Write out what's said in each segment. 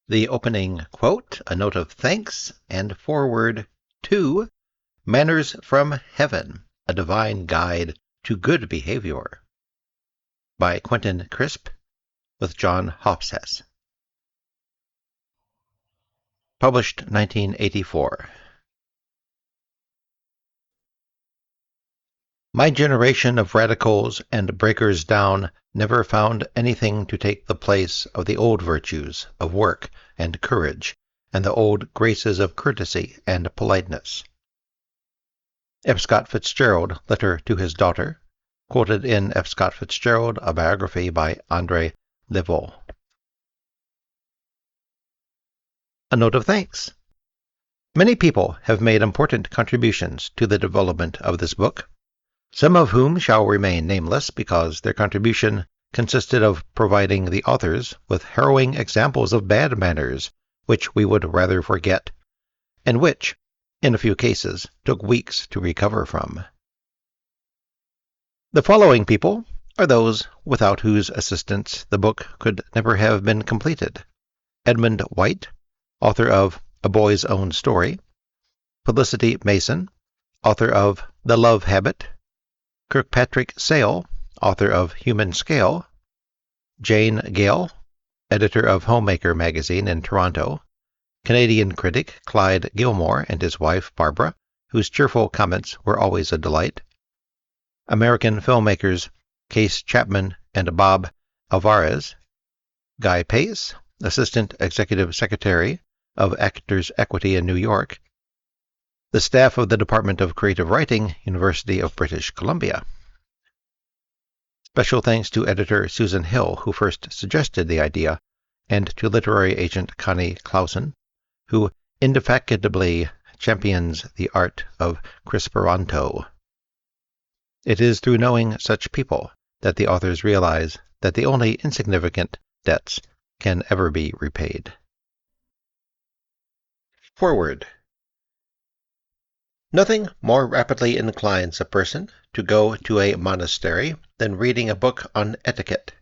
The opening quote, a note of thanks, and foreword to Manners from Heaven, a Divine Guide to Good Behaviour, by Quentin Crisp, with John Hofsess. Published 1984. My generation of radicals and breakers down never found anything to take the place of the old virtues of work and courage, and the old graces of courtesy and politeness. F. Scott Fitzgerald, Letter to His Daughter, quoted in F. Scott Fitzgerald, a biography by André Levaux. A note of thanks. Many people have made important contributions to the development of this book, some of whom shall remain nameless because their contribution consisted of providing the authors with harrowing examples of bad manners which we would rather forget, and which, in a few cases, took weeks to recover from. The following people are those without whose assistance the book could never have been completed: Edmund White, author of A Boy's Own Story; Felicity Mason, author of The Love Habit; Kirkpatrick Sale, author of Human Scale; Jane Gale, editor of Homemaker magazine in Toronto; Canadian critic Clyde Gilmore and his wife Barbara, whose cheerful comments were always a delight; American filmmakers Case Chapman and Bob Alvarez; Guy Pace, assistant executive secretary of Actors Equity in New York; the staff of the Department of Creative Writing, University of British Columbia. Special thanks to editor Susan Hill, who first suggested the idea, and to literary agent Connie Clausen, who indefatigably champions the art of Crisperanto. It is through knowing such people that the authors realize that the only insignificant debts can ever be repaid. Foreword. Nothing more rapidly inclines a person to go to a monastery than reading a book on etiquette.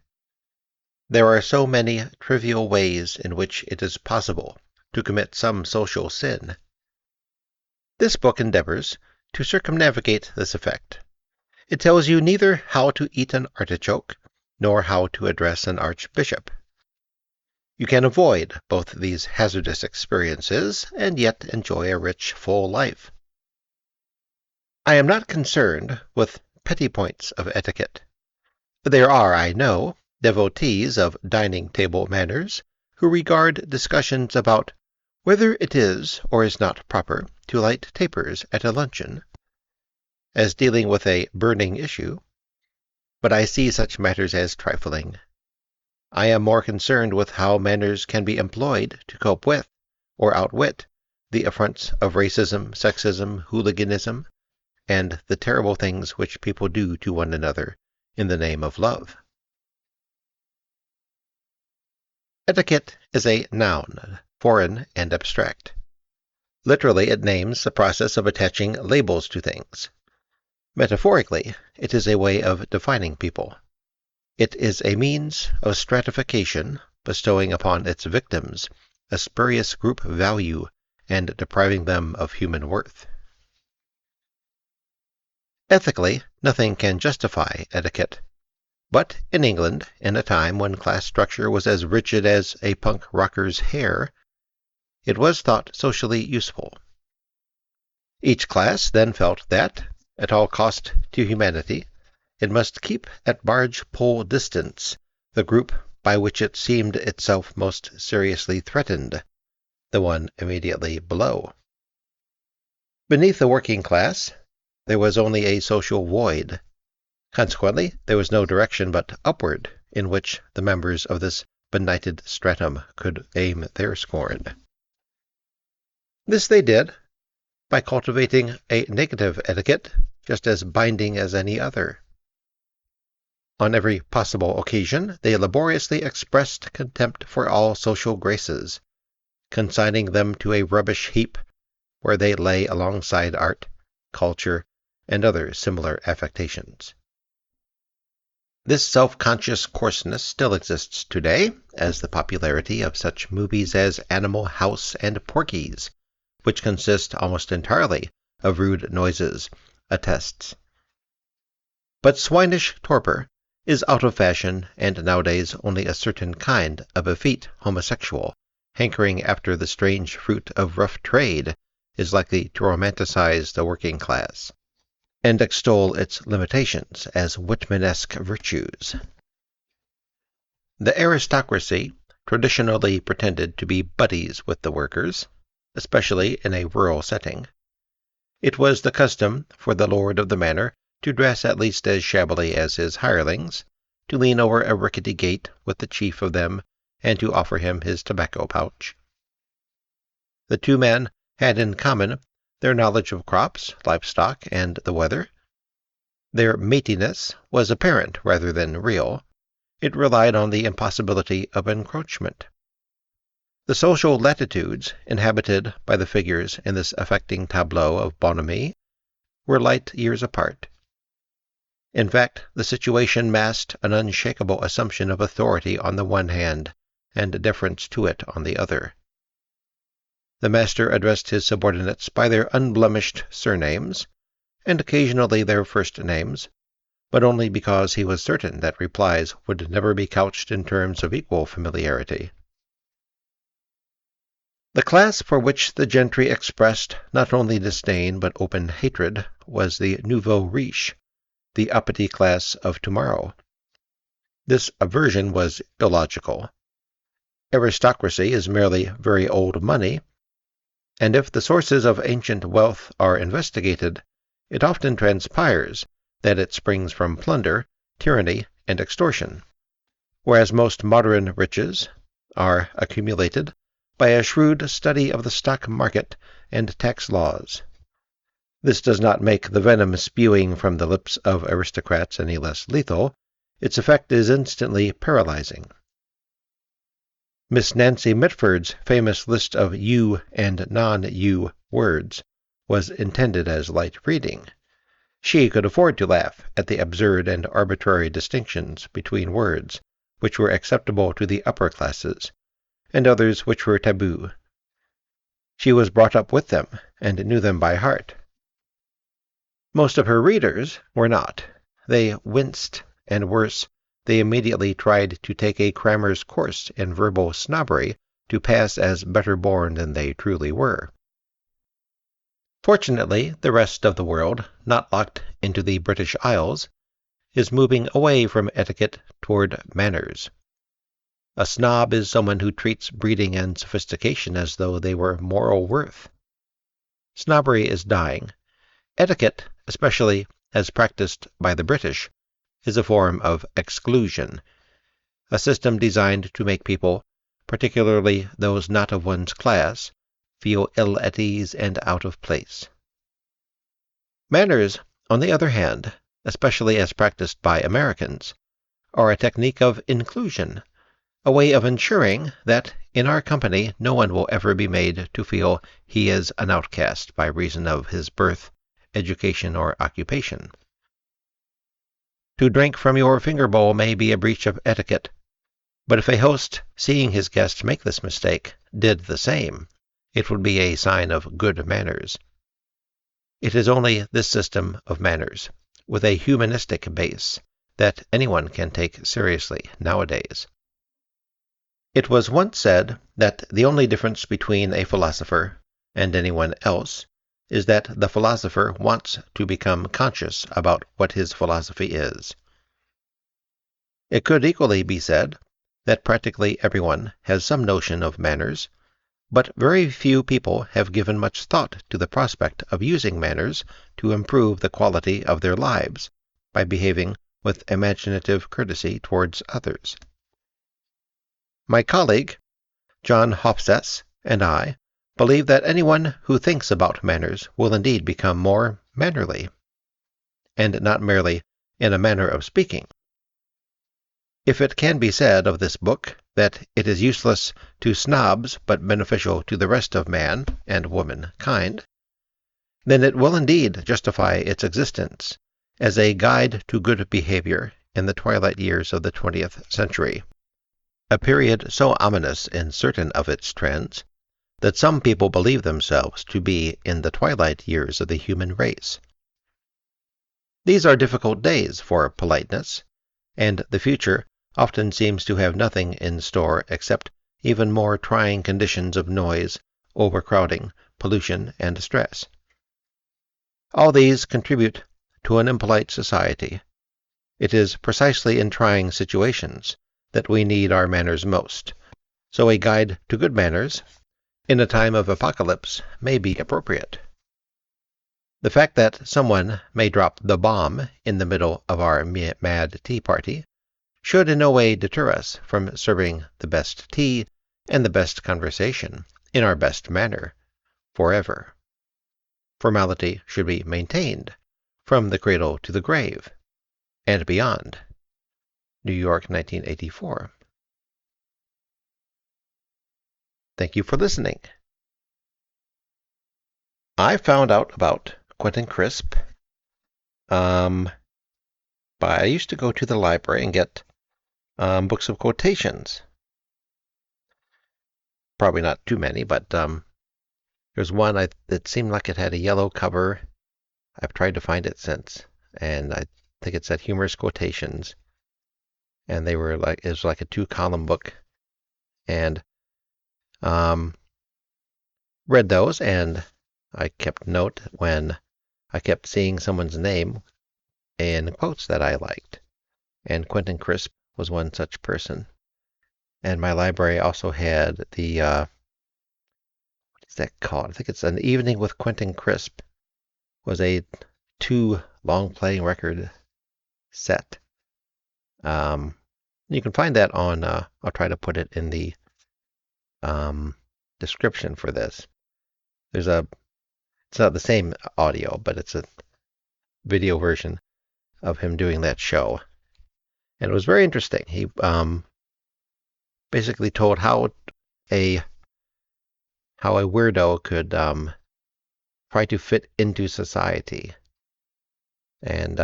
There are so many trivial ways in which it is possible to commit some social sin. This book endeavors to circumnavigate this effect. It tells you neither how to eat an artichoke nor how to address an archbishop. You can avoid both these hazardous experiences and yet enjoy a rich, full life. I am not concerned with petty points of etiquette. There are, I know, devotees of dining-table manners who regard discussions about whether it is or is not proper to light tapers at a luncheon as dealing with a burning issue, but I see such matters as trifling. I am more concerned with how manners can be employed to cope with, or outwit, the affronts of racism, sexism, hooliganism, and the terrible things which people do to one another in the name of love. Etiquette is a noun, foreign and abstract. Literally, it names the process of attaching labels to things. Metaphorically, it is a way of defining people. It is a means of stratification, bestowing upon its victims a spurious group value and depriving them of human worth. Ethically, nothing can justify etiquette. But in England, in a time when class structure was as rigid as a punk rocker's hair, it was thought socially useful. Each class then felt that, at all cost to humanity, it must keep at barge-pole distance the group by which it seemed itself most seriously threatened, the one immediately below. Beneath the working class, there was only a social void. Consequently, there was no direction but upward in which the members of this benighted stratum could aim their scorn. This they did by cultivating a negative etiquette just as binding as any other. On every possible occasion, they laboriously expressed contempt for all social graces, consigning them to a rubbish heap where they lay alongside art, culture, and other similar affectations. This self-conscious coarseness still exists today, as the popularity of such movies as Animal House and Porky's, which consist almost entirely of rude noises, attests. But swinish torpor is out of fashion, and nowadays only a certain kind of effete homosexual, hankering after the strange fruit of rough trade, is likely to romanticize the working class, and extol its limitations as Whitmanesque virtues. The aristocracy traditionally pretended to be buddies with the workers, especially in a rural setting. It was the custom for the lord of the manor to dress at least as shabbily as his hirelings, to lean over a rickety gate with the chief of them, and to offer him his tobacco pouch. The two men had in common their knowledge of crops, livestock, and the weather. Their matiness was apparent rather than real. It relied on the impossibility of encroachment. The social latitudes inhabited by the figures in this affecting tableau of bonhomie were light years apart. In fact, the situation masked an unshakable assumption of authority on the one hand, and deference to it on the other. The master addressed his subordinates by their unblemished surnames, and occasionally their first names, but only because he was certain that replies would never be couched in terms of equal familiarity. The class for which the gentry expressed not only disdain but open hatred was the nouveau riche, the uppity class of tomorrow. This aversion was illogical. Aristocracy is merely very old money, and if the sources of ancient wealth are investigated, it often transpires that it springs from plunder, tyranny, and extortion, whereas most modern riches are accumulated by a shrewd study of the stock market and tax laws. This does not make the venom spewing from the lips of aristocrats any less lethal. Its effect is instantly paralyzing. Miss Nancy Mitford's famous list of you and non-you words was intended as light reading. She could afford to laugh at the absurd and arbitrary distinctions between words which were acceptable to the upper classes, and others which were taboo. She was brought up with them, and knew them by heart. Most of her readers were not. They winced, and worse, they immediately tried to take a crammer's course in verbal snobbery to pass as better born than they truly were. Fortunately, the rest of the world, not locked into the British Isles, is moving away from etiquette toward manners. A snob is someone who treats breeding and sophistication as though they were moral worth. Snobbery is dying. Etiquette, especially as practiced by the British, is a form of exclusion, a system designed to make people, particularly those not of one's class, feel ill at ease and out of place. Manners, on the other hand, especially as practiced by Americans, are a technique of inclusion, a way of ensuring that in our company no one will ever be made to feel he is an outcast by reason of his birth, education, or occupation. To drink from your finger bowl may be a breach of etiquette, but if a host, seeing his guest make this mistake, did the same, it would be a sign of good manners. It is only this system of manners, with a humanistic base, that anyone can take seriously nowadays. It was once said that the only difference between a philosopher and anyone else is that the philosopher wants to become conscious about what his philosophy is. It could equally be said that practically everyone has some notion of manners, but very few people have given much thought to the prospect of using manners to improve the quality of their lives by behaving with imaginative courtesy towards others. My colleague, John Hofsess, and I believe that anyone who thinks about manners will indeed become more mannerly, and not merely in a manner of speaking. If it can be said of this book that it is useless to snobs but beneficial to the rest of man and womankind, then it will indeed justify its existence as a guide to good behavior in the twilight years of the 20th century, a period so ominous in certain of its trends that some people believe themselves to be in the twilight years of the human race. These are difficult days for politeness, and the future often seems to have nothing in store except even more trying conditions of noise, overcrowding, pollution, and stress. All these contribute to an impolite society. It is precisely in trying situations that we need our manners most, so a guide to good manners in a time of apocalypse may be appropriate. The fact that someone may drop the bomb in the middle of our mad tea party should in no way deter us from serving the best tea and the best conversation in our best manner forever. Formality should be maintained from the cradle to the grave and beyond. New York, 1984. Thank you for listening. I found out about Quentin Crisp, but I used to go to the library and get books of quotations. Probably not too many, but there's one that seemed like it had a yellow cover. I've tried to find it since, and I think it said humorous quotations, and it was like a 2-column book, and read those, and I kept note when I kept seeing someone's name in quotes that I liked, and Quentin Crisp was one such person. And my library also had the what is that called? I think it's An Evening with Quentin Crisp. Was a 2 long-playing record set. You can find that on. I'll try to put it in the description for this. It's not the same audio, but it's a video version of him doing that show, and it was very interesting. He basically told how a weirdo could try to fit into society and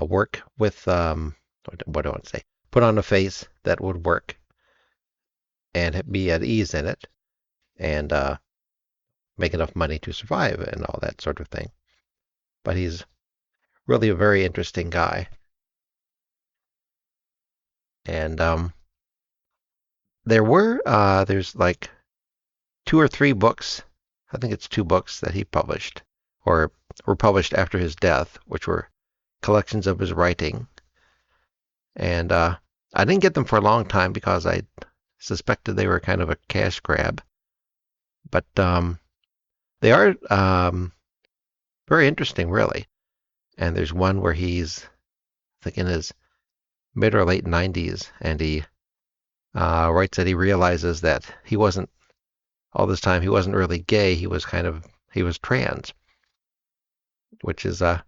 work with what do I want to say? Put on a face that would work and be at ease in it, and make enough money to survive and all that sort of thing. But he's really a very interesting guy. And there's like 2 or 3 books. I think it's 2 books that he published or were published after his death, which were collections of his writing. And I didn't get them for a long time because I suspected they were kind of a cash grab. But they are very interesting, really. And there's one where he's, I think, in his mid or late 90s, and he writes that he realizes that all this time he wasn't really gay, he was trans, which is a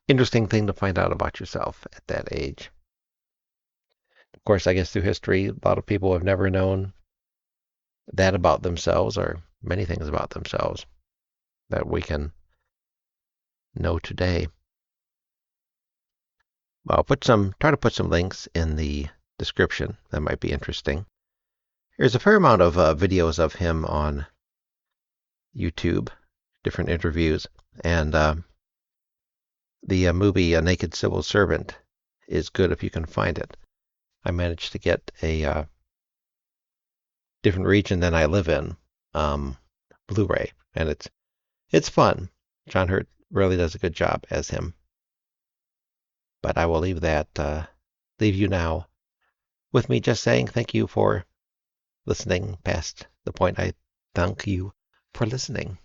interesting thing to find out about yourself at that age. Of course, I guess through history, a lot of people have never known that about themselves, or many things about themselves that we can know today. I'll try to put some links in the description that might be interesting. There's a fair amount of videos of him on YouTube, different interviews, and the movie A Naked Civil Servant is good if you can find it. I managed to get a different region than I live in, Blu-ray, and it's fun. John Hurt really does a good job as him. But I will leave you now with me just saying thank you for listening past the point I thank you for listening.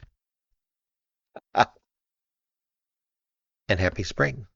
And happy spring.